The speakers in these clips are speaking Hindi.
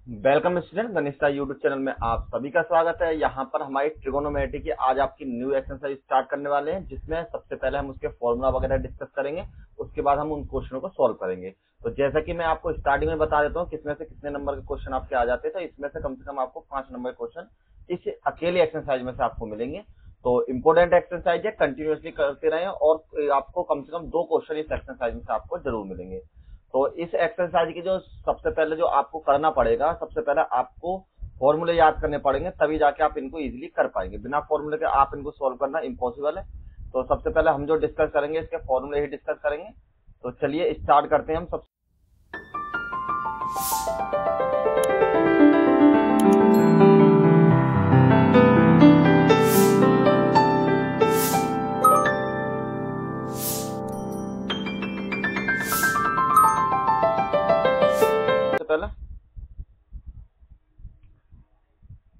वेलकम स्टूडेंट, घनिष्ठा यूट्यूब चैनल में आप सभी का स्वागत है। यहाँ पर हमारी ट्रिगोनोमेट्री की आज आपकी न्यू एक्सरसाइज स्टार्ट करने वाले हैं, जिसमें सबसे पहले हम उसके फॉर्मूला वगैरह डिस्कस करेंगे। उसके बाद हम उन क्वेश्चनों को सॉल्व करेंगे। तो जैसा कि मैं आपको स्टार्टिंग में बता देता हूँ किसमें से कितने नंबर के क्वेश्चन आपके आ जाते थे। इसमें से कम आपको 5 नंबर के क्वेश्चन इस अकेले एक्सरसाइज में से आपको मिलेंगे। तो इंपोर्टेंट एक्सरसाइज है, कंटिन्यूअसली करते रहें और आपको कम से कम 2 क्वेश्चन इस एक्सरसाइज में से आपको जरूर मिलेंगे। तो इस एक्सरसाइज की जो सबसे पहले जो आपको करना पड़ेगा, सबसे पहले आपको फॉर्मूले याद करने पड़ेंगे, तभी जाके आप इनको इजीली कर पाएंगे। बिना फॉर्मूले के आप इनको सॉल्व करना इम्पॉसिबल है। तो सबसे पहले हम जो डिस्कस करेंगे इसके फॉर्मूले ही डिस्कस करेंगे। तो चलिए स्टार्ट करते हैं हम सबसे पहले।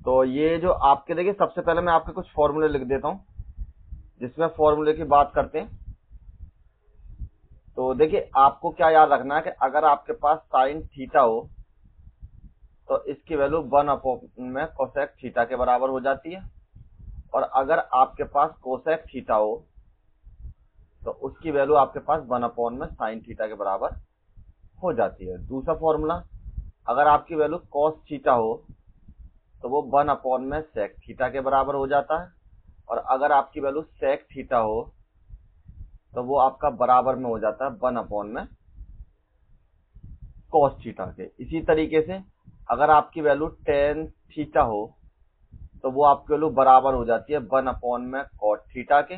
तो ये जो आपके देखिए, सबसे पहले मैं आपके कुछ फॉर्मूले लिख देता हूं जिसमें फॉर्मूले की बात करते हैं। तो देखिए, आपको क्या याद रखना है कि अगर आपके पास साइन थीटा हो तो इसकी वैल्यू 1 में कोसेक थीटा के बराबर हो जाती है, और अगर आपके पास कोसेक थीटा हो तो उसकी वैल्यू आपके पास 1 में साइन थीटा के बराबर हो जाती है। दूसरा फॉर्मूला, अगर आपकी वैल्यू कॉस थीटा हो तो वो 1 में सेक थीटा के बराबर हो जाता है, और अगर आपकी वैल्यू सेक थीटा हो तो वो आपका बराबर में हो जाता है 1 में कॉस थीटा के। इसी तरीके से अगर आपकी वैल्यू टेन थीटा हो तो वो आपकी वैल्यू बराबर हो जाती है 1 में कॉट थीटा के,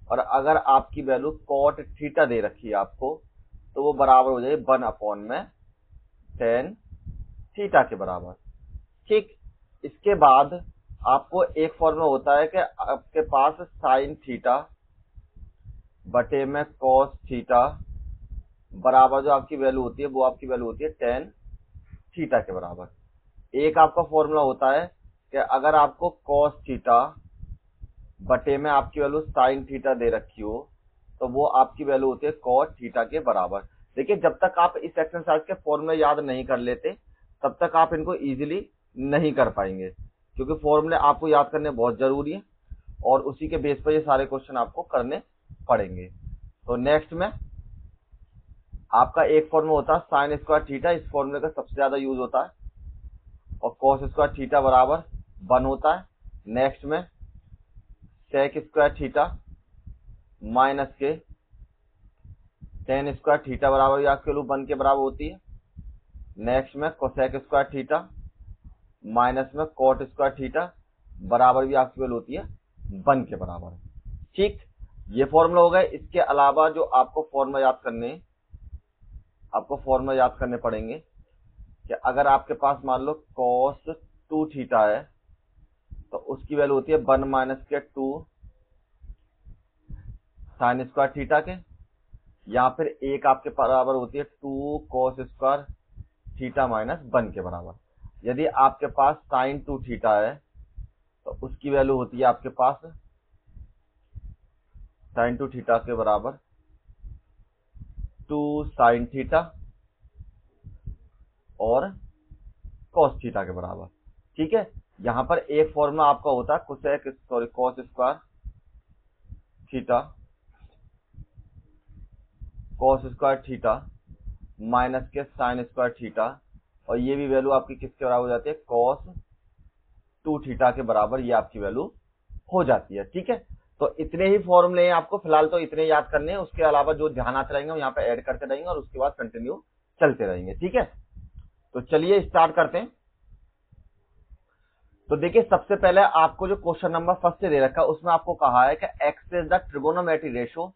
और अगर आपकी वैल्यू कॉट थीटा दे रखी है आपको तो वो बराबर हो जाएगी 1 में टेन थीटा के बराबर। ठीक, इसके बाद आपको एक फॉर्मूला होता है कि आपके पास साइन थीटा बटे में कॉस थीटा बराबर जो आपकी वैल्यू होती है वो आपकी वैल्यू होती है टेन थीटा के बराबर। एक आपका फॉर्मूला होता है कि अगर आपको कॉस थीटा बटे में आपकी वैल्यू साइन थीटा दे रखी हो तो वो आपकी वैल्यू होती है कॉट थीटा के बराबर। देखिए, जब तक आप इस एक्सरसाइज के फॉर्मूले याद नहीं कर लेते तब तक आप इनको इजीली नहीं कर पाएंगे, क्योंकि फॉर्मूले आपको याद करने बहुत जरूरी है और उसी के बेस पर ये सारे क्वेश्चन आपको करने पड़ेंगे। तो नेक्स्ट में आपका एक फॉर्मूला होता है साइन स्क्वायर थीटा। इस फॉर्मूले का सबसे ज्यादा यूज होता है, और कॉस स्क्वायर थीटा बराबर 1 होता है। नेक्स्ट में सेक स्क्वायर थीटा माइनस के टेन स्क्वायर थीटा बराबर या आपकी वैल्यू 1 के बराबर होती है। नेक्स्ट में कोसेक स्क्वायर थीटा माइनस में कॉट स्क्वायर थीटा बराबर भी आपकी वैल्यू होती है 1 के बराबर। ठीक, ये फॉर्मूला हो गए। इसके अलावा जो आपको फॉर्मूला याद करने पड़ेंगे कि अगर आपके पास मान लो कॉस 2 थीटा है तो उसकी वैल्यू होती है 1 माइनस के 2 साइन स्क्वायर थीटा के, या फिर एक आपके बराबर होती है 2 कॉस स्क्वायर थीटा माइनस 1 के बराबर। यदि आपके पास साइन 2 थीटा है तो उसकी वैल्यू होती है आपके पास साइन 2 थीटा के बराबर 2 साइन थीटा और कॉस थीटा के बराबर। ठीक है, यहां पर एक फॉर्मूला आपका होता है कॉस स्क्वायर थीटा माइनस के साइन स्क्वायर थीटा, और ये भी वैल्यू आपकी किसके बराबर हो जाती है कॉस 2 थीटा के बराबर ये आपकी वैल्यू हो जाती है। ठीक है, तो इतने ही फॉर्मूले हैं आपको फिलहाल, तो इतने याद करने हैं। उसके अलावा जो ध्यान आते रहेंगे हम यहाँ पे ऐड करते रहेंगे और उसके बाद कंटिन्यू चलते रहेंगे। ठीक है, तो चलिए स्टार्ट करते हैं। तो देखिए, सबसे पहले आपको जो क्वेश्चन नंबर फर्स्ट से दे रखा है उसमें आपको कहा है कि express the trigonometry ratio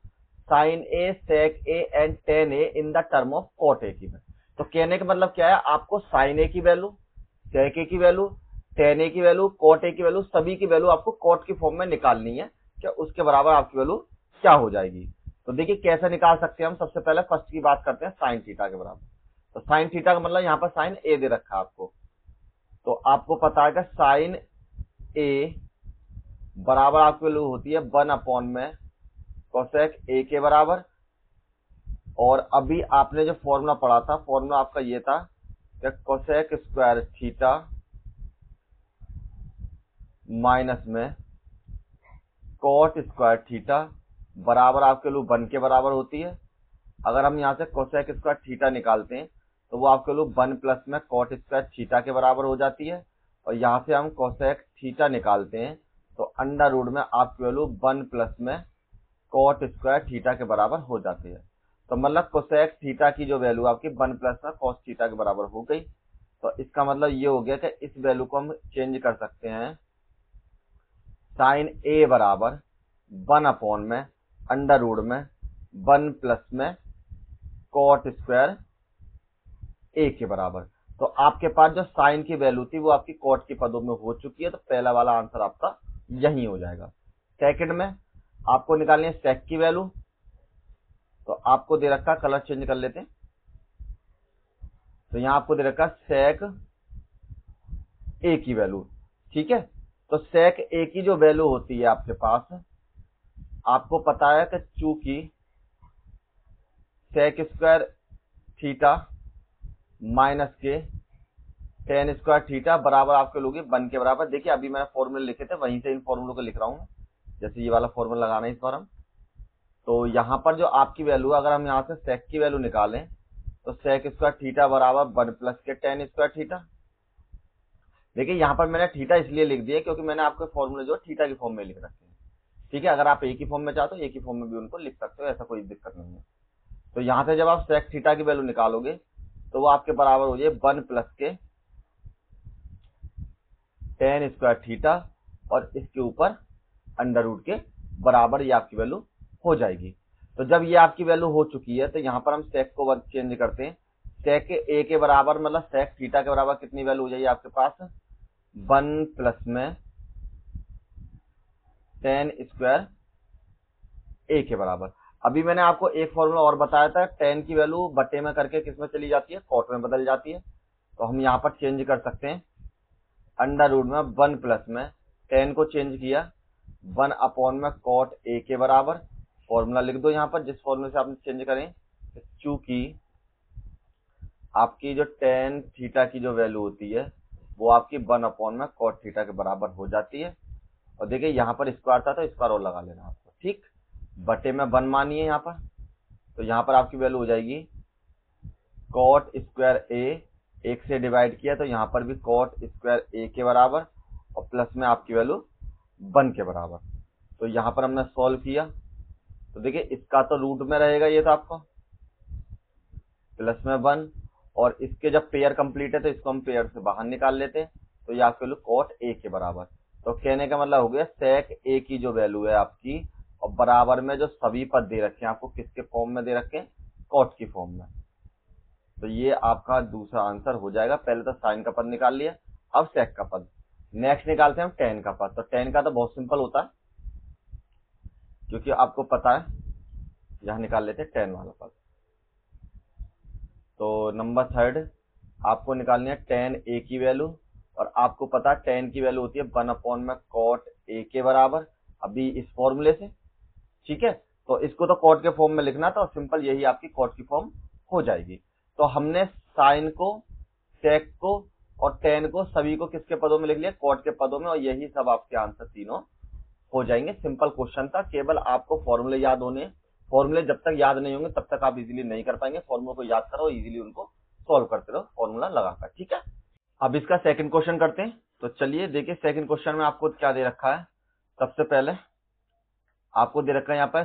sine A sec A and tan A in the term of cot A की। तो कहने का मतलब क्या है, आपको साइन ए की वैल्यू, सेक ए की वैल्यू, टेन ए की वैल्यू, कॉट ए की वैल्यू, सभी की वैल्यू आपको कॉट की फॉर्म में निकालनी है कि उसके बराबर आपकी वैल्यू क्या हो जाएगी। तो देखिए कैसे निकाल सकते हैं हम। सबसे पहले फर्स्ट की बात करते हैं साइन थीटा के बराबर। तो साइन थीटा का मतलब यहाँ पर साइन ए दे रखा है आपको, तो आपको पता है कि साइन ए बराबर आपकी वैल्यू होती है 1 में कोसेक ए के बराबर। और अभी आपने जो फॉर्मूला पढ़ा था, फॉर्मूला आपका ये था कोसेक स्क्वायर थीटा माइनस में कॉट स्क्वायर थीटा बराबर आपके लिए 1 के बराबर होती है। अगर हम यहाँ से कोसेक स्क्वायर थीटा निकालते हैं तो वो आपके लिए 1 प्लस में कॉट स्क्वायर थीटा के बराबर हो जाती है, और यहाँ से हम कोसेक थीटा निकालते हैं तो अंडर रूट में आपकी वैल्यू 1 प्लस में कॉट स्क्वायर थीटा के बराबर हो जाती है। तो मतलब कोसेक थीटा की जो वैल्यू आपकी 1 प्लस में कॉस थीटा के बराबर हो गई। तो इसका मतलब ये हो गया कि इस वैल्यू को हम चेंज कर सकते हैं साइन ए बराबर 1 अपॉन में अंडर रूट में 1 प्लस में कॉट स्क्वायर ए के बराबर। तो आपके पास जो साइन की वैल्यू थी वो आपकी कॉट के पदों में हो चुकी है, तो पहला वाला आंसर आपका यही हो जाएगा। सेकंड में आपको निकालनी है सेक की वैल्यू। तो आपको दे रखा, कलर चेंज कर लेते हैं, तो यहां आपको दे रखा सेक ए की वैल्यू, ठीक है। तो सेक ए की जो वैल्यू होती है आपके पास, आपको पता है कि चूंकि सेक स्क्वायर थीटा माइनस के टेन स्क्वायर थीटा बराबर आपके लोग 1 के बराबर। देखिए अभी मैंने फॉर्मूले लिखे थे, वहीं से इन फॉर्मूलों को लिख रहा हूं, जैसे ये वाला फॉर्मूला लगाना है इस बार हम। तो यहां पर जो आपकी वैल्यू, अगर हम यहां से सेक की वैल्यू निकालें तो सेक स्क्वायर थीटा बराबर 1 प्लस के टेन स्क्वायर थीटा। देखिए यहां पर मैंने थीटा इसलिए लिख दिया क्योंकि मैंने आपके फॉर्मूले जो थीटा की फॉर्म में लिख रखे हैं, ठीक है। अगर आप एक ही फॉर्म में चाहते हो एक ही फॉर्म में भी उनको लिख सकते हो, ऐसा कोई दिक्कत नहीं है। तो यहां से जब आप सेक थीटा की वैल्यू निकालोगे तो वो आपके बराबर हो जाए 1 प्लस के टेन स्क्वायर थीटा और इसके ऊपर अंडर रूट के बराबर ये आपकी वैल्यू हो जाएगी। तो जब ये आपकी वैल्यू हो चुकी है तो यहां पर हम सेक को चेंज करते हैं। सेक के ए के बराबर मतलब सेक थीटा के बराबर कितनी वैल्यू हो जाएगी आपके पास 1 प्लस में टेन स्क्वायर ए के बराबर। अभी मैंने आपको एक फॉर्मूला और बताया था, टेन की वैल्यू बटे में करके किस में चली जाती है, कॉट में बदल जाती है। तो हम यहाँ पर चेंज कर सकते हैं, अंडर रूट में 1 प्लस में टेन को चेंज किया 1 अपॉन में कॉट ए के बराबर। फॉर्मूला लिख दो यहाँ पर जिस फॉर्मूले से आपने चेंज करें। चूंकि आपकी जो टेन थीटा की जो वैल्यू होती है वो आपकी 1 अपॉन में कॉट थीटा के बराबर हो जाती है। और देखिए यहाँ पर स्क्वायर था तो स्क्वायर और लगा लेना आपको, ठीक। बटे में 1 मानिए यहाँ पर, तो यहाँ पर आपकी वैल्यू हो जाएगी कॉट स्क्वायर ए, एक से डिवाइड किया तो यहाँ पर भी कॉट स्क्वायर ए के बराबर और प्लस में आपकी वैल्यू 1 के बराबर। तो यहाँ पर हमने सॉल्व किया तो देखिए इसका तो रूट में रहेगा ये, तो आपको प्लस में 1 और इसके जब पेयर कंप्लीट है तो इसको हम पेयर से बाहर निकाल लेते हैं, तो ये आपके लिए कॉट ए के बराबर। तो कहने का मतलब हो गया सेक ए की जो वैल्यू है आपकी और बराबर में जो सभी पद दे रखे हैं आपको किसके फॉर्म में दे रखे हैं, कॉट की फॉर्म में। तो ये आपका दूसरा आंसर हो जाएगा। पहले तो साइन का पद निकाल लिया, अब सेक का पद। नेक्स्ट निकालते हैं हम टेन का पद। तो टेन का तो बहुत सिंपल होता है क्योंकि आपको पता है, यहां निकाल लेते हैं टेन वाला पद। तो नंबर थर्ड आपको निकालनी है टेन ए की वैल्यू, और आपको पता है टेन की वैल्यू होती है 1 अपॉन में कॉट ए के बराबर, अभी इस फॉर्मूले से, ठीक है। तो इसको तो कॉट के फॉर्म में लिखना था और सिंपल यही आपकी कॉट की फॉर्म हो जाएगी। तो हमने साइन को, सेक को और टेन को सभी को किसके पदों में लिख लिया, कॉट के पदों में, और यही सब आपके आंसर तीनों हो जाएंगे। सिंपल क्वेश्चन था, केवल आपको फॉर्मूले याद होने। फॉर्मूले जब तक याद नहीं होंगे तब तक आप इजीली नहीं कर पाएंगे। फॉर्मूले को याद करो, इजीली उनको सॉल्व करते रहो फॉर्मूला लगाकर, ठीक है। अब इसका सेकंड क्वेश्चन करते हैं। तो चलिए देखिए सेकंड क्वेश्चन में आपको क्या दे रखा है। सबसे पहले आपको दे रखा है यहाँ पर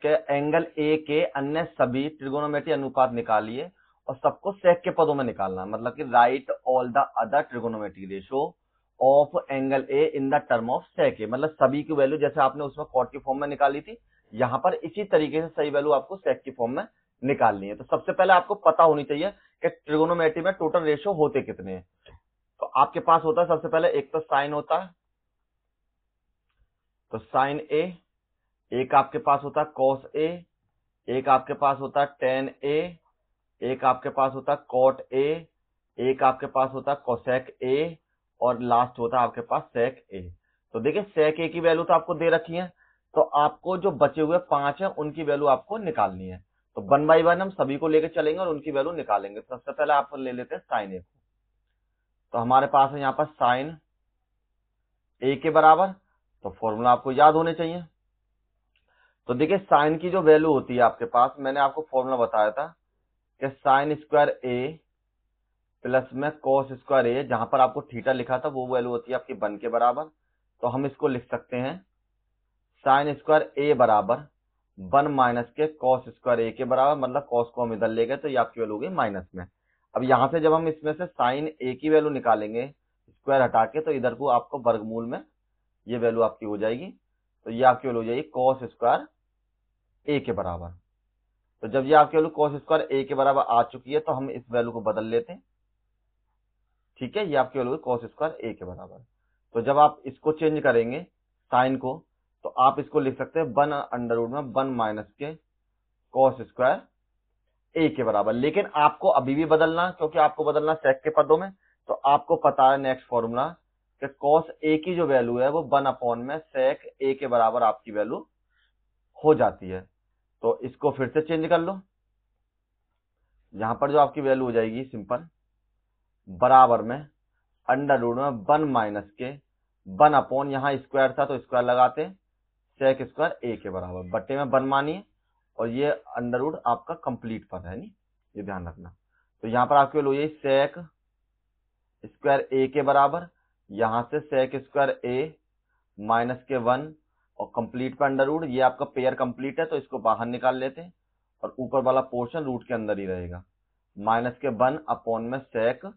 के एंगल ए के अन्य सभी त्रिकोणमितीय अनुपात निकालिए और सबको सेक के पदों में निकालना, मतलब कि write all the other trigonometric ratio of angle A in the term of sec A. मतलब सभी की वैल्यू जैसे आपने उसमें कॉट की फॉर्म में निकाली थी, यहां पर इसी तरीके से सही वैल्यू आपको सेक की फॉर्म में निकालनी है। तो सबसे पहले आपको पता होनी चाहिए कि ट्रिगोनोमेट्री में टोटल रेशियो होते कितने हैं। तो आपके पास होता है सबसे पहले एक तो साइन होता है, तो साइन ए, एक आपके पास होता है कॉस ए, एक आपके पास होता है टेन ए, एक आपके पास होता है कॉट ए, एक आपके पास होता है कोसेक ए और लास्ट होता है आपके पास सेक ए। तो देखिए सेक ए की वैल्यू तो आपको दे रखी है, तो आपको जो बचे हुए 5 है उनकी वैल्यू आपको निकालनी है। तो तो 1/1 हम सभी को लेकर चलेंगे और उनकी वैल्यू निकालेंगे। तो सबसे पहले आप ले लेते हैं साइन ए को। तो हमारे पास है यहाँ पर साइन ए के बराबर, तो फॉर्मूला आपको याद होने चाहिए। तो देखिए साइन की जो वैल्यू होती है आपके पास, मैंने आपको फॉर्मूला बताया था कि साइन स्क्वायर ए प्लस में कॉस स्क्वायर ए, जहां पर आपको थीटा लिखा था वो वैल्यू होती है आपकी 1 के बराबर। तो हम इसको लिख सकते हैं साइन स्क्वायर ए बराबर 1 माइनस के कॉस स्क्वायर ए के बराबर, मतलब कॉस को हम इधर ले गए तो ये आपकी वैल्यू होगी माइनस में। अब यहां से जब हम इसमें से साइन ए की वैल्यू निकालेंगे स्क्वायर हटा के, तो इधर को आपको वर्गमूल में ये वैल्यू आपकी हो जाएगी। तो ये आपकी वैल्यू हो जाएगी कॉस स्क्वायर ए के बराबर। तो जब ये आपकी वैल्यू कॉस स्क्वायर ए के बराबर आ चुकी है तो हम इस वैल्यू को बदल लेते हैं। ठीक है, ये आपकी वैल्यू कॉस स्क्वायर ए के बराबर। तो जब आप इसको चेंज करेंगे साइन को, तो आप इसको लिख सकते हैं 1 अंडर रूट में 1 माइनस के कॉस स्क्वायर ए के बराबर। लेकिन आपको अभी भी बदलना, क्योंकि आपको बदलना सेक के पदों में। तो आपको पता है नेक्स्ट फॉर्मूला कि कॉस ए की जो वैल्यू है वो 1 अपॉन में सेक ए के बराबर आपकी वैल्यू हो जाती है। तो इसको फिर से चेंज कर लो। यहां पर जो आपकी वैल्यू हो जाएगी सिंपल बराबर में अंडर रूट में 1 माइनस के 1 अपॉन, यहां स्क्वायर था तो स्क्वायर लगाते सेक स्क्वायर ए के बराबर, बट्टे में 1 मानिए और ये अंडर रूट आपका कंप्लीट पद है, नहीं, ये ध्यान रखना। तो यहां पर आपकी वैल्यू सेक स्क्वायर ए के बराबर, यहां से सेक स्क्वायर ए माइनस के 1 और कंप्लीट पे अंडर रूट, ये आपका पेयर कंप्लीट है तो इसको बाहर निकाल लेते हैं और ऊपर वाला पोर्शन रूट के अंदर ही रहेगा, माइनस के 1 अपॉन में सेक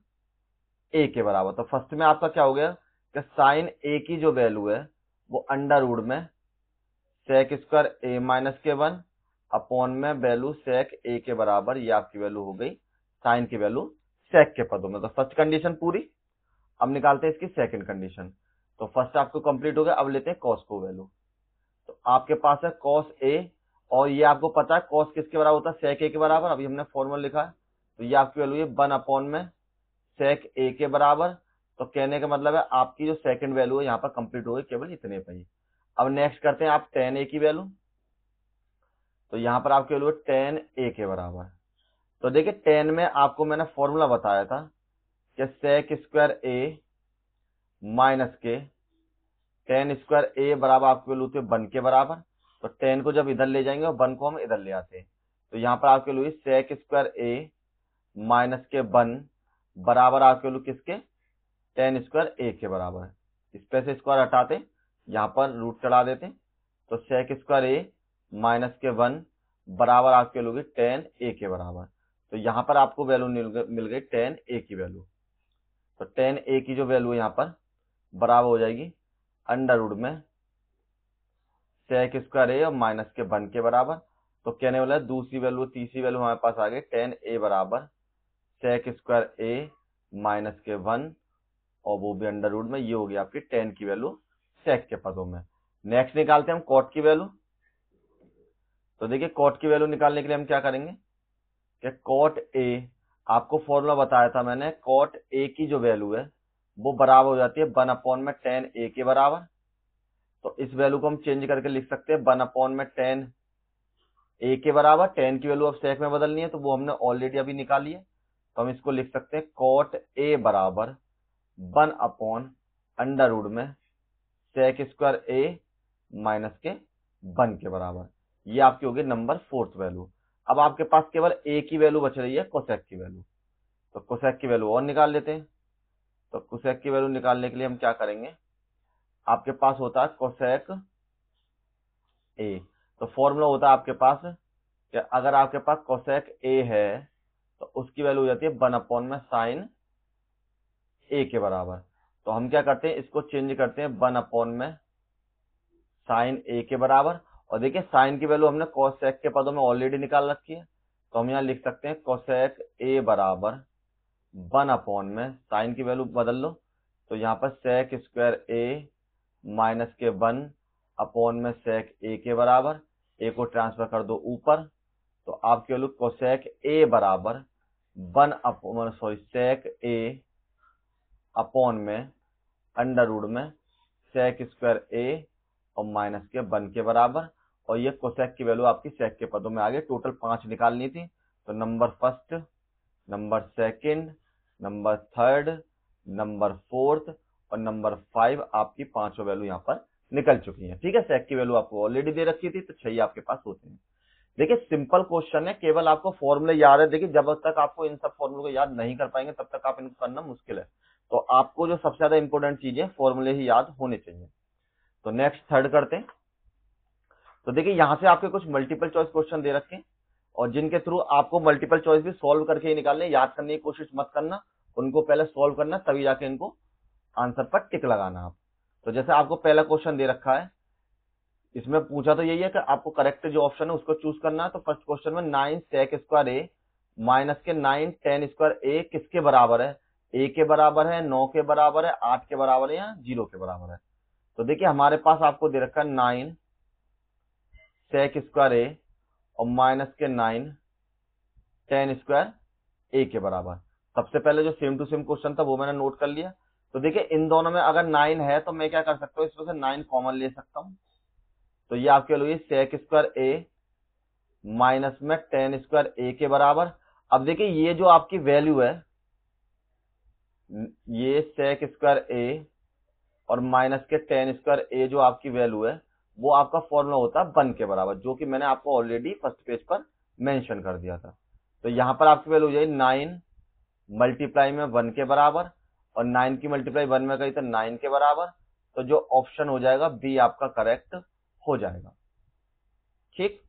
ए के बराबर। तो फर्स्ट में आपका क्या हो गया कि साइन ए की जो वैल्यू है वो अंडर रूट में सेक स्क्वायर ए माइनस के 1 अपॉन में वैल्यू सेक ए के बराबर, ये आपकी वैल्यू हो गई साइन की वैल्यू सेक के पदों में। तो फर्स्ट कंडीशन पूरी। अब निकालते हैं इसकी सेकंड कंडीशन। तो फर्स्ट आपको कंप्लीट हो गया। अब लेते हैं कॉस को वैल्यू। तो आपके पास है कॉस ए, और ये आपको पता है कॉस किसके बराबर होता है, सेक ए के बराबर। अभी हमने फॉर्मूला लिखा है, तो ये आपकी वैल्यू है 1 अपॉन में सेक ए के बराबर। तो कहने का मतलब है आपकी जो सेकंड वैल्यू है यहाँ पर कंप्लीट हो गई केवल इतने पे ही। अब नेक्स्ट करते हैं आप टेन ए की वैल्यू। तो यहाँ पर आपकी वैल्यू है टेन ए के बराबर। तो देखिए टेन में आपको मैंने फॉर्मूला बताया था कि सेक स्क्वायर ए माइनस के टेन स्क्वायर ए बराबर आपकी वैल्यू होती है 1 के बराबर। तो 10 को जब इधर ले जाएंगे और 1 को हम इधर ले आते हैं, तो यहाँ पर आपकी वैल्यू सेक स्क्वायर ए माइनस के 1 बराबर आपकी वैल्यू किसके, टेन स्क्वायर ए के बराबर। इस पे से स्क्वायर हटाते, यहाँ पर रूट चढ़ा देते, तो सेक स्क्वायर ए माइनस के 1 बराबर आपकी वैल्यू होगी टेन ए के बराबर। तो यहाँ पर आपको वैल्यू मिल गई टेन ए की वैल्यू। तो टेन ए की जो वैल्यू है यहाँ पर बराबर हो जाएगी अंडर रूट में सेक स्क्वायर ए और माइनस के 1 के बराबर। तो कहने वाला है दूसरी वैल्यू, तीसरी वैल्यू हमारे पास आ गई टेन ए बराबर सेक स्क्वायर ए माइनस के 1 और वो भी अंडर रूट में, ये हो गई आपकी 10 की वैल्यू सेक के पदों में। नेक्स्ट निकालते हैं हम कॉट की वैल्यू। तो देखिए कॉट की वैल्यू निकालने के लिए हम क्या करेंगे कि कॉट ए, आपको फॉर्मूला बताया था मैंने, कॉट ए की जो वैल्यू है वो बराबर हो जाती है 1 अपॉन में टेन ए के बराबर। तो इस वैल्यू को हम चेंज करके लिख सकते हैं 1 अपॉन में टेन ए के बराबर। 10 की वैल्यू अब सेक में बदलनी है तो वो हमने ऑलरेडी अभी निकाली है, तो हम इसको लिख सकते हैं कॉट ए बराबर 1 अपॉन अंडर रूट में सेक स्क्वायर ए माइनस के 1 के बराबर। ये आपकी होगी नंबर 4th वैल्यू। अब आपके पास केवल ए की वैल्यू बच रही है कोसेक की वैल्यू। तो कोसेक की वैल्यू और निकाल लेते हैं। तो कोसेक की वैल्यू निकालने के लिए हम क्या करेंगे, आपके पास होता है कोसेक ए। तो फॉर्मूला होता है आपके पास कि अगर आपके पास कोसेक ए है तो उसकी वैल्यू हो जाती है 1 अपॉन में साइन ए के बराबर। तो हम क्या करते हैं, इसको चेंज करते हैं 1 अपॉन में साइन ए के बराबर। और देखिए साइन की वैल्यू हमने कोसेक के पदों में ऑलरेडी निकाल रखी है, तो हम यहाँ लिख सकते हैं कोसेक ए बराबर 1 अपॉन में साइन की वैल्यू बदल लो, तो यहाँ पर सेक स्क्वायर ए माइनस के 1 अपॉन में सेक ए के बराबर। ए को ट्रांसफर कर दो ऊपर, तो आपकी वैल्यू कोसेक ए बराबर 1 अपॉन सेक ए अपॉन में अंडर रूट में सेक स्क्वायर ए और माइनस के 1 के बराबर। और ये कोसेक की वैल्यू आपकी सेक के पदों में आ गई। टोटल 5 निकालनी थी, तो number first, number second, number third, number fourth और नंबर 5 आपकी 5 वैल्यू यहाँ पर निकल चुकी है। ठीक है, सेक की वैल्यू आपको ऑलरेडी दे रखी थी, तो 6 आपके पास होते हैं। देखिए सिंपल क्वेश्चन है, केवल आपको फॉर्मूले याद है। देखिए जब तक आपको इन सब फॉर्मूले को याद नहीं कर पाएंगे तब तक आप इनको करना मुश्किल है। तो आपको जो सबसे ज्यादा इंपॉर्टेंट चीज है, फॉर्मूले ही याद होने चाहिए। तो नेक्स्ट थर्ड करते हैं। तो देखिए यहां से आपके कुछ मल्टीपल चॉइस क्वेश्चन दे रखे हैं, और जिनके थ्रू आपको मल्टीपल चॉइस भी सॉल्व करके ही निकालने, याद करने की कोशिश मत करना, उनको पहले सॉल्व करना, तभी जाके इनको आंसर पर टिक लगाना आप। तो जैसे आपको पहला क्वेश्चन दे रखा है, इसमें पूछा तो यही है कि आपको करेक्ट जो ऑप्शन है उसको चूज करना है। तो फर्स्ट क्वेश्चन में 9 sec स्क्वायर ए माइनस के 9 tan स्क्वायर ए किसके बराबर है? ए के बराबर है, 9 के बराबर है, 8 के बराबर है, या 0 के बराबर है? तो देखिए हमारे पास आपको दे रखा है 9 sec स्क्वायर ए और माइनस के 9 tan स्क्वायर ए के बराबर। सबसे पहले जो सेम टू सेम क्वेश्चन था वो मैंने नोट कर लिया। तो देखिए इन दोनों में अगर 9 है तो मैं क्या कर सकता हूँ, इसमें से 9 कॉमन ले सकता हूँ। तो ये आपके लिए sec स्क्वायर ए माइनस में tan स्क्वायर ए के बराबर। अब देखिए ये जो आपकी वैल्यू है, ये sec स्क्वायर ए और माइनस के tan स्क्वायर ए जो आपकी वैल्यू है, वो आपका फॉर्मूला होता है 1 के बराबर, जो कि मैंने आपको ऑलरेडी फर्स्ट पेज पर मेंशन कर दिया था। तो यहां पर आपकी वैल्यू हो जाएगी 9 मल्टीप्लाई में 1 के बराबर, और 9 की मल्टीप्लाई 1 में करी तो 9 के बराबर। तो जो ऑप्शन हो जाएगा बी आपका करेक्ट हो जाएगा। ठीक,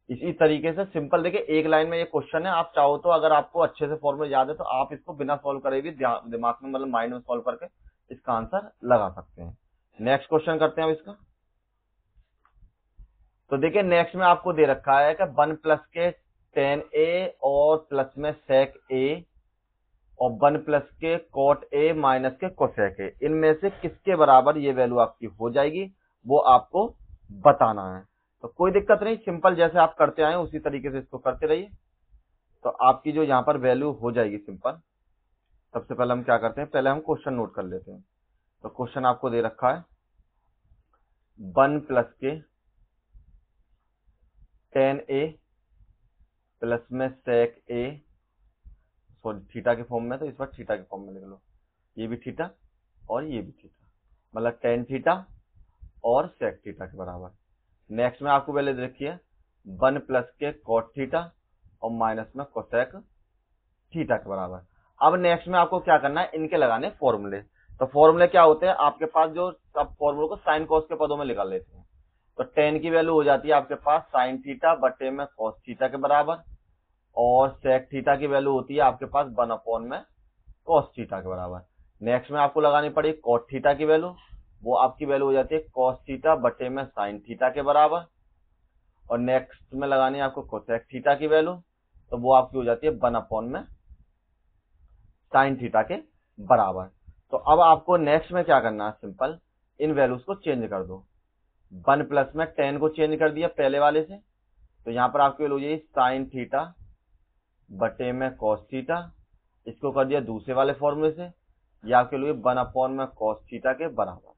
इसी तरीके से सिंपल देखिए एक लाइन में ये क्वेश्चन है। आप चाहो तो अगर आपको अच्छे से फॉर्मूला याद है तो आप इसको बिना सॉल्व करे भी दिमाग में मतलब माइंड में सॉल्व करके इसका आंसर लगा सकते हैं। नेक्स्ट क्वेश्चन करते हैं अब इसका। तो देखिए नेक्स्ट में आपको दे रखा है कि 1 प्लस के tan ए और प्लस में sec ए और 1 प्लस के cot ए माइनस के cosec ए, इनमें से किसके बराबर ये वैल्यू आपकी हो जाएगी, वो आपको बताना है। तो कोई दिक्कत नहीं, सिंपल जैसे आप करते आए उसी तरीके से इसको करते रहिए। तो आपकी जो यहाँ पर वैल्यू हो जाएगी सिंपल। सबसे पहले हम क्या करते हैं, पहले हम क्वेश्चन नोट कर लेते हैं। तो क्वेश्चन आपको दे रखा है 1 प्लस के tan ए प्लस में sec ए, सॉरी थीटा के फॉर्म में, तो इस बार थीटा के फॉर्म में लिख लो। ये भी थीटा और ये भी थीटा, मतलब tan थीटा और sec थीटा के बराबर। नेक्स्ट में आपको पहले देखिए 1 प्लस के cot थीटा और माइनस में cosec थीटा के बराबर। अब नेक्स्ट में आपको क्या करना है, इनके लगाने फॉर्मूले। तो फॉर्मूले क्या होते हैं आपके पास, जो सब फॉर्मूले को साइन कॉस के पदों में निकाल लेते हैं। तो tan की वैल्यू हो जाती है आपके पास साइन थीटा बटे में cos थीटा के बराबर, और sec थीटा की वैल्यू होती है आपके पास 1 अपॉन में cos थीटा के बराबर। नेक्स्ट में आपको लगानी पड़ी cot थीटा की वैल्यू, वो आपकी वैल्यू हो जाती है cos थीटा बटे में sin थीटा के बराबर, और नेक्स्ट में लगानी है आपको cosec थीटा की वैल्यू, तो वो आपकी हो जाती है 1 अपॉन में sin थीटा के बराबर। तो अब आपको नेक्स्ट में क्या करना है, सिंपल इन वैल्यूज को चेंज कर दो। 1 प्लस में tan को चेंज कर दिया पहले वाले से, तो यहां पर आपकी वैल्यू हो जाएगी sin थीटा बटे में cos थीटा, इसको कर दिया दूसरे वाले फॉर्मूले से, ये आपके लिए 1 अपॉन में cos थीटा के बराबर।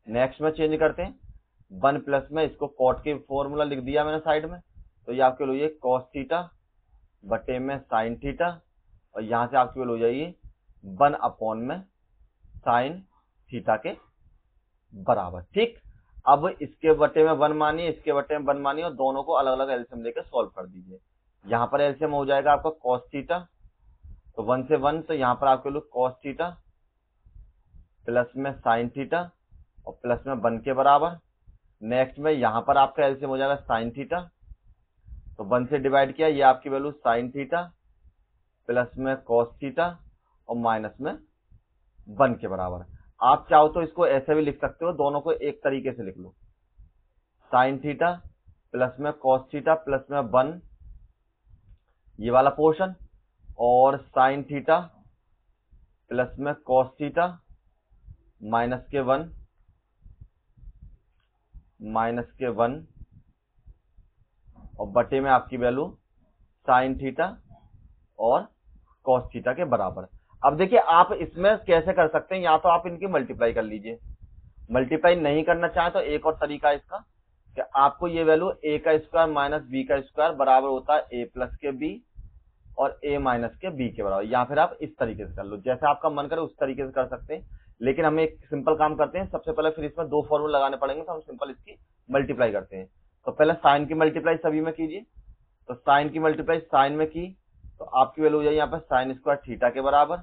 नेक्स्ट में चेंज करते हैं, 1 प्लस में इसको cot के फॉर्मूला लिख दिया मैंने साइड में, तो ये आपके लिए cos थीटा बटे में sin थीटा, और यहां से आपकी वैल्यू हो जाएगी 1 अपॉन में sin थीटा के बराबर। ठीक, अब इसके बटे में 1 मानिए, इसके बटे में 1 मानिए, और दोनों को अलग अलग एलसीएम लेकर सॉल्व कर दीजिए। यहाँ पर एलसीएम हो जाएगा आपका cos थीटा, तो 1 से 1, तो यहाँ पर आपके लिए cos थीटा प्लस में sin थीटा और प्लस में 1 के बराबर। नेक्स्ट में यहाँ पर आपका एलसीएम हो जाएगा sin थीटा, तो 1 से डिवाइड किया, ये आपकी वैल्यू sin थीटा प्लस में cos थीटा और माइनस में 1 के बराबर। आप चाहो तो इसको ऐसे भी लिख सकते हो, दोनों को एक तरीके से लिख लो, sin थीटा प्लस में cos थीटा प्लस में 1 ये वाला पोर्शन, और sin थीटा प्लस में cos थीटा माइनस के 1 और बटे में आपकी वैल्यू sin थीटा और cos थीटा के बराबर। अब देखिए आप इसमें कैसे कर सकते हैं, या तो आप इनकी मल्टीप्लाई कर लीजिए, मल्टीप्लाई नहीं करना चाहे तो एक और तरीका है इसका, कि आपको ये वैल्यू a का स्क्वायर माइनस b का स्क्वायर बराबर होता है a प्लस के b और a माइनस के b के बराबर, या फिर आप इस तरीके से कर लो, जैसे आपका मन करे उस तरीके से कर सकते हैं। लेकिन हम एक सिंपल काम करते हैं, सबसे पहले फिर इसमें दो फॉर्मूला लगाने पड़ेंगे, तो हम सिंपल इसकी मल्टीप्लाई करते हैं। तो पहले साइन की मल्टीप्लाई सभी में कीजिए, तो साइन की मल्टीप्लाई साइन में की तो आपकी वैल्यू हो जाएगी यहाँ पर साइन स्क्वायर थीटा के बराबर।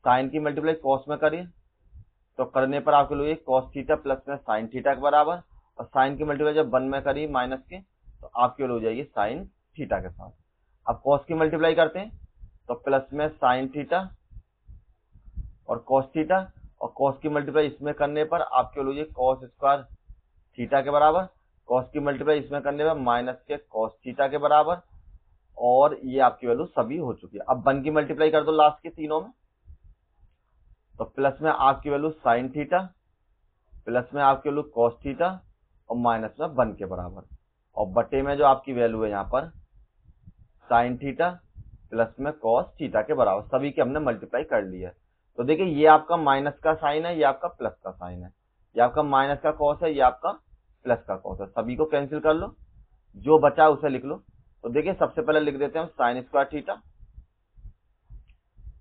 साइन की मल्टीप्लाई कॉस में करिए तो करने पर आपकी वैल्यू कॉस थीटा प्लस में साइन थीटा के बराबर, और साइन की मल्टीप्लाई जब 1 में करी माइनस के तो आपकी वैल्यू हो जाएगी साइन थीटा के साथ। अब कॉस की मल्टीप्लाई करते हैं तो प्लस में साइन थीटा और कॉस थीटा, और कॉस की मल्टीप्लाई इसमें करने पर आपकी वैल्यू कॉस स्क्वायर थीटा के बराबर, कॉस की मल्टीप्लाई इसमें करने पर माइनस के कॉस थीटा के बराबर, और ये आपकी वैल्यू सभी हो चुकी है। अब 1 की मल्टीप्लाई कर दो लास्ट के तीनों में, तो प्लस में आपकी वैल्यू साइन थीटा प्लस में आपकी वैल्यू कॉस थीटा और माइनस में 1 के बराबर, और बटे में जो आपकी वैल्यू है यहाँ पर साइन थीटा प्लस में कॉस थीटा के बराबर, सभी के हमने मल्टीप्लाई कर लिया है। तो देखिए ये आपका माइनस का साइन है, ये आपका प्लस का साइन है, ये आपका माइनस का कॉस है, ये आपका प्लस का कॉस है, सभी को कैंसिल कर लो, जो बचा उसे लिख लो। तो देखिए सबसे पहले लिख देते हैं साइन स्क्वायर थीटा,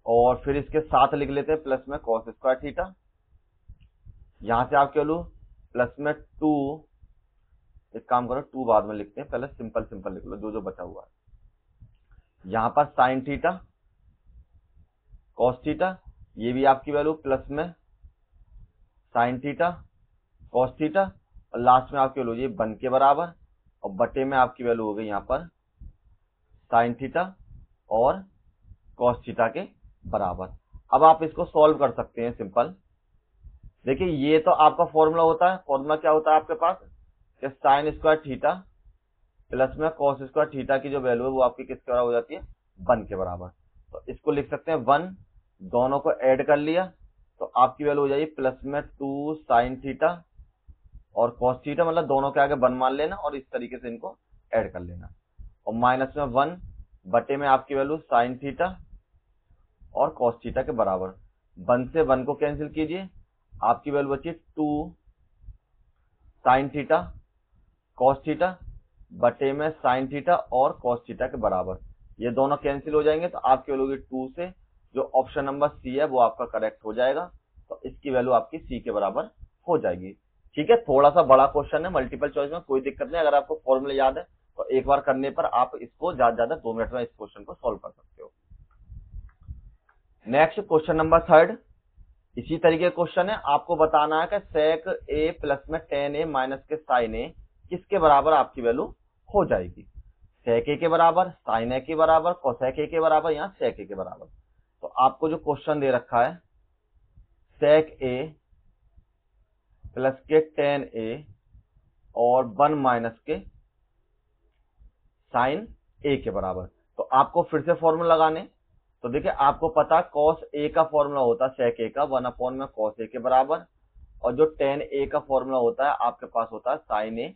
और फिर इसके साथ लिख लेते हैं प्लस में कॉस स्क्वायर थीटा। यहां से आप क्या लो प्लस में 2, एक काम करो 2 बाद में लिखते हैं, पहले सिंपल सिंपल लिख लो जो जो बचा हुआ है। यहां पर साइन थीटा कॉस थीटा, ये भी आपकी वैल्यू प्लस में साइन थीटा कॉस थीटा, और लास्ट में आपकी वैल्यू 1 के बराबर, और बटे में आपकी वैल्यू हो गई यहाँ पर साइन थीटा और कॉस थीटा के बराबर। अब आप इसको सॉल्व कर सकते हैं सिंपल। देखिए ये तो आपका फॉर्मूला होता है, फॉर्मूला क्या होता है आपके पास कि साइन स्क्वायर थीटा प्लस में कॉस स्क्वायर थीटा की जो वैल्यू है वो आपकी किसके बराबर हो जाती है 1 के बराबर। तो इसको लिख सकते हैं 1, दोनों को ऐड कर लिया तो आपकी वैल्यू हो जाएगी प्लस में 2 साइन थीटा और कॉस थीटा, मतलब दोनों के आगे 1 मान लेना और इस तरीके से इनको ऐड कर लेना, और माइनस में 1 बटे में आपकी वैल्यू साइन थीटा और कॉस थीटा के बराबर। 1 से 1 को कैंसिल कीजिए, आपकी वैल्यू बची 2 साइन थीटा कॉस थीटा बटे में साइन थीटा और कॉस थीटा के बराबर। ये दोनों कैंसिल हो जाएंगे तो आपकी वैल्यू होगी 2 से, जो ऑप्शन नंबर सी है वो आपका करेक्ट हो जाएगा। तो इसकी वैल्यू आपकी सी के बराबर हो जाएगी। ठीक है, थोड़ा सा बड़ा क्वेश्चन है, मल्टीपल चॉइस में कोई दिक्कत नहीं, अगर आपको फॉर्मूला याद है तो एक बार करने पर आप इसको ज्यादा 2 मिनट में इस क्वेश्चन को सॉल्व कर सकते हो। नेक्स्ट क्वेश्चन नंबर 3, इसी तरीके का क्वेश्चन है, आपको बताना है कि सेक ए प्लस में टेन ए माइनस के साइन ए किसके बराबर आपकी वैल्यू हो जाएगी। सेक ए के बराबर, साइन ए के बराबर, कोसेक ए के बराबर, या सेक ए के बराबर। तो आपको जो क्वेश्चन दे रखा है सेक ए प्लस के टेन ए और 1 माइनस के साइन ए के बराबर, तो आपको फिर से फॉर्मूला लगाने। तो देखिए आपको पता कॉस ए का फॉर्मूला होता है सेक ए का 1 में कॉस ए के बराबर, और जो टेन ए का फॉर्मूला होता है आपके पास होता है साइन ए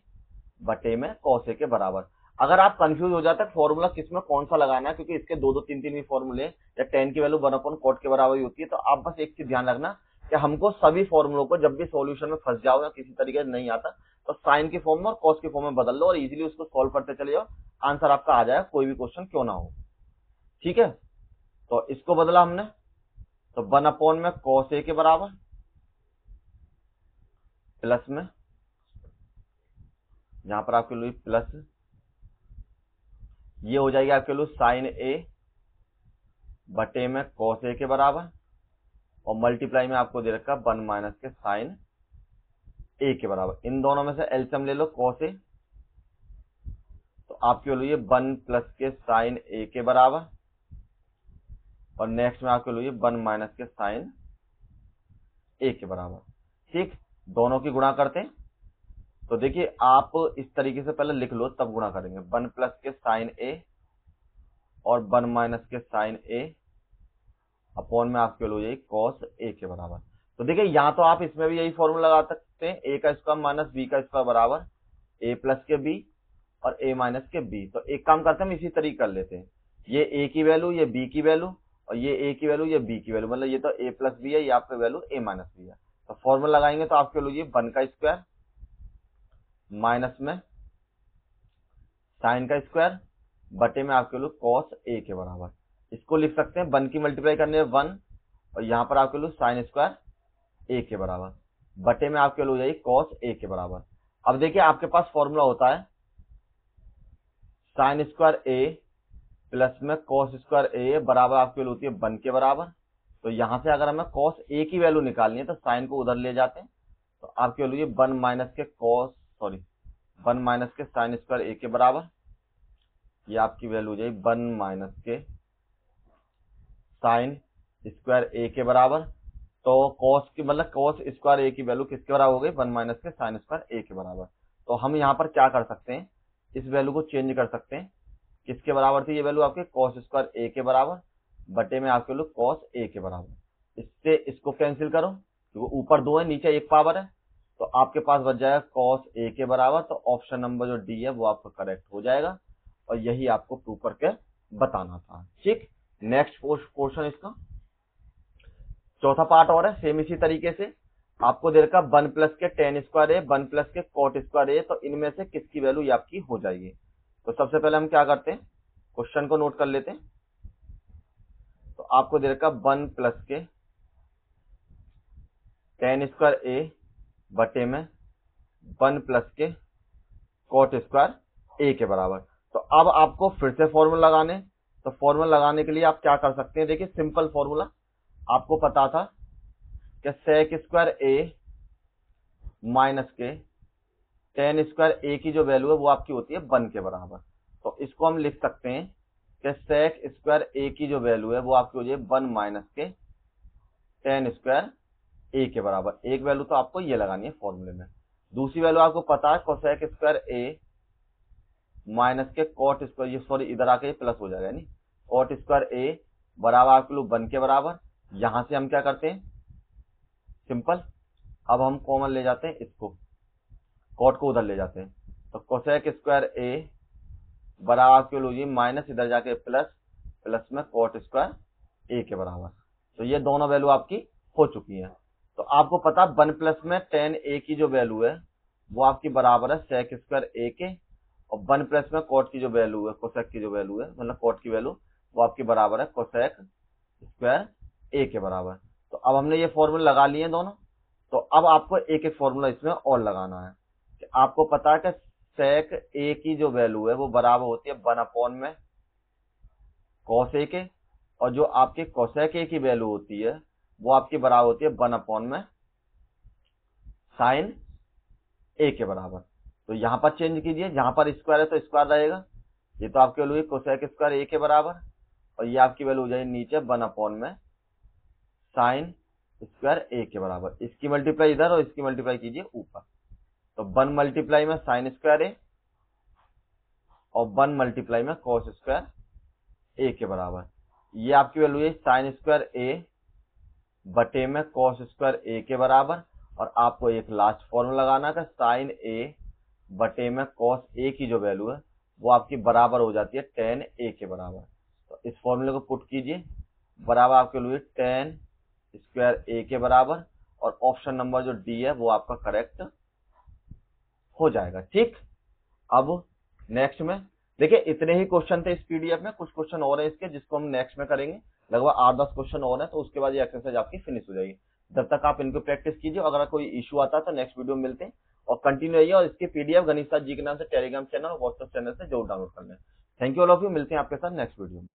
बटे में कॉस ए के बराबर। अगर आप कंफ्यूज हो जाते हैं फॉर्मूला किसमें कौन सा लगाना है, क्योंकि इसके 2 3 भी फॉर्मूले, या टेन की वैल्यू 1 कॉट के बराबर ही होती है, तो आप बस एक चीज ध्यान रखना कि हमको सभी फॉर्मूलों को जब भी सॉल्यूशन में फंस जाओ या किसी तरीके से नहीं आता तो साइन की फॉर्म में और कॉस की फॉर्म में बदल लो और इजीली उसको सॉल्व करते चले जाओ, आंसर आपका आ जाएगा, कोई भी क्वेश्चन क्यों ना हो। ठीक है, तो इसको बदला हमने, तो 1 में कॉस ए के बराबर प्लस में, यहां पर आपके लिए प्लस, ये हो जाएगी आपके लिए साइन ए बटे में कॉस ए के बराबर, और मल्टीप्लाई में आपको दे रखा 1 माइनस के साइन ए के बराबर। इन दोनों में से एलसीएम ले लो कॉस ए, तो आपकी वैल्यू 1 प्लस के साइन ए के बराबर, और नेक्स्ट में आपके लिए 1 माइनस के साइन ए के बराबर। ठीक, दोनों की गुणा करते हैं, तो देखिए आप इस तरीके से पहले लिख लो तब गुणा करेंगे, 1 प्लस के साइन ए और 1 माइनस के साइन ए अपॉन में आपके लो यही कॉस ए के बराबर। तो देखिए यहाँ तो आप इसमें भी यही फॉर्मूला लगा सकते हैं, ए का स्क्वायर माइनस बी का स्क्वायर बराबर ए प्लस के बी और ए माइनस के बी। तो एक काम करते हैं हम इसी तरीके कर लेते हैं, ये ए की वैल्यू, ये बी की वैल्यू, और ये ए की वैल्यू, ये बी की वैल्यू, मतलब ये तो ए प्लस बी है, ये आपका वैल्यू ए माइनस बी है। तो फॉर्मूला लगाएंगे तो आपके लो ये 1 का स्क्वायर माइनस में साइन का स्क्वायर बटे में आपके लोग कॉस ए के बराबर। इसको लिख सकते हैं 1 की मल्टीप्लाई करने में 1 और यहाँ पर आपके लोग साइन स्क्वायर ए के बराबर बटे में आपके लोग जाइए कॉस ए के बराबर। अब देखिए आपके पास फॉर्मूला होता है साइन स्क्वायर ए प्लस में कॉस स्क्वायर ए बराबर आपके लिए होती है 1 के बराबर। तो यहां से अगर हमें कॉस ए की वैल्यू निकालनी है तो साइन को उधर ले जाते हैं, तो आपके लिए 1 माइनस के साइन स्क्वायर ए के बराबर। ये आपकी वैल्यू हो जाएगी 1 माइनस के साइन स्क्वायर ए के बराबर। तो कॉस की मतलब कॉस स्क्वायर ए की वैल्यू किसके बराबर हो गई 1 माइनस के साइन स्क्वायर ए के बराबर। तो हम यहाँ पर क्या कर सकते हैं, इस वैल्यू को चेंज कर सकते हैं। किसके बराबर थी ये वैल्यू आपके कॉस स्क्वायर ए के बराबर बटे में आपके लोग कॉस ए के बराबर। इससे इसको कैंसिल करो क्योंकि ऊपर 2 है नीचे 1 पावर है, तो आपके पास बच जाएगा कॉस ए के बराबर। तो ऑप्शन नंबर जो डी है वो आपका करेक्ट हो जाएगा और यही आपको प्रूव करके बताना था। ठीक, नेक्स्ट पोर्शन इसका चौथा पार्ट और है सेम इसी तरीके से। आपको दे रखा 1 प्लस के टेन स्क्वायर ए 1 प्लस के कॉट स्क्वायर ए, तो इनमें से किसकी वैल्यू ये आपकी हो जाएगी। तो सबसे पहले हम क्या करते हैं, क्वेश्चन को नोट कर लेते हैं। तो आपको दे रखा 1 प्लस के टेन स्क्वायर ए बटे में 1 प्लस के कॉट स्क्वायर ए के बराबर। तो अब आपको फिर से फॉर्मूला लगाने, तो फॉर्मूला लगाने के लिए आप क्या कर सकते हैं, देखिए सिंपल फॉर्मूला आपको पता था कि सेक स्क्वायर ए माइनस के टेन स्क्वायर ए की जो वैल्यू है वो आपकी होती है 1 के बराबर। तो इसको हम लिख सकते हैं कि सेक स्क्वायर ए की जो वैल्यू है वो आपकी हो जाए 1 माइनस के टेन स्क्वायर ए के बराबर। एक वैल्यू तो आपको ये लगानी है फॉर्मूले में, दूसरी वैल्यू आपको पता है कोसेक स्क्वायर ए माइनस के कॉट स्क्वायर, ये सॉरी इधर आके प्लस हो जाएगा यानी कॉट स्क्वायर ए बराबर आपके लोग 1 के बराबर। यहां से हम क्या करते हैं सिंपल, अब हम कॉमन ले जाते हैं इसको, कॉट को उधर ले जाते हैं। तो कोसेक स्क्वायर ए बराबर आपके लोग माइनस इधर जाके प्लस, प्लस में कॉट स्क्वायर ए के बराबर। तो ये दोनों वैल्यू आपकी हो चुकी है। तो आपको पता 1 प्लस में टेन ए की जो वैल्यू है वो आपकी बराबर है सेक स्क्वायर ए के, और 1 प्लस में कॉट की जो वैल्यू है कोसेक की जो वैल्यू है मतलब कॉट की वैल्यू वो आपकी बराबर है कोसेक स्क्वायर ए के बराबर। तो अब हमने ये फॉर्मूला लगा लिए दोनों, तो अब आपको एक एक फॉर्मूला इसमें और लगाना है कि आपको पता है कि सेक ए की जो वैल्यू है वो बराबर होती है 1 अपॉन में कॉस ए के, और जो आपके कोसेक ए की वैल्यू होती है वो आपकी बराबर होती है 1 अपॉन में साइन ए के बराबर। तो यहां पर चेंज कीजिए, जहां पर स्क्वायर है तो स्क्वायर रहेगा, ये तो आपके वैल्यू कोसेक स्क्वायर ए के बराबर, और ये आपकी वैल्यू हो जाएगी नीचे 1 अपॉन में साइन स्क्वायर ए के बराबर। इसकी मल्टीप्लाई इधर और इसकी मल्टीप्लाई कीजिए ऊपर, तो 1 मल्टीप्लाई में साइन स्क्वायर ए और 1 मल्टीप्लाई में कॉस स्क्वायर ए के बराबर। ये आपकी वैल्यू है साइन स्क्वायर ए बटे में कॉस स्क्वायर ए के बराबर, और आपको एक लास्ट फॉर्मूला लगाना है साइन ए बटे में कॉस ए की जो वैल्यू है वो आपकी बराबर हो जाती है टेन ए के बराबर। तो इस फॉर्मूले को पुट कीजिए, बराबर आपके लिए टेन स्क्वायर ए के बराबर, और ऑप्शन नंबर जो डी है वो आपका करेक्ट हो जाएगा। ठीक, अब नेक्स्ट में देखिए इतने ही क्वेश्चन थे इस पीडीएफ में, कुछ क्वेश्चन और है इसके जिसको हम नेक्स्ट में करेंगे, लगभग 8-10 क्वेश्चन और है, तो उसके बाद ये एक्सरसाइज आपकी फिनिश हो जाएगी। जब तक आप इनको प्रैक्टिस कीजिए, अगर कोई इशू आता है तो नेक्स्ट वीडियो में मिलते हैं, और कंटिन्यू रहिए, और इसके पीडीएफ गणेश जी के नाम से टेलीग्राम चैनल और व्हाट्सएप चैनल से जरूर डाउनलोड कर लें। Thank you all of you, मिलते हैं आपके साथ नेक्स्ट वीडियो में।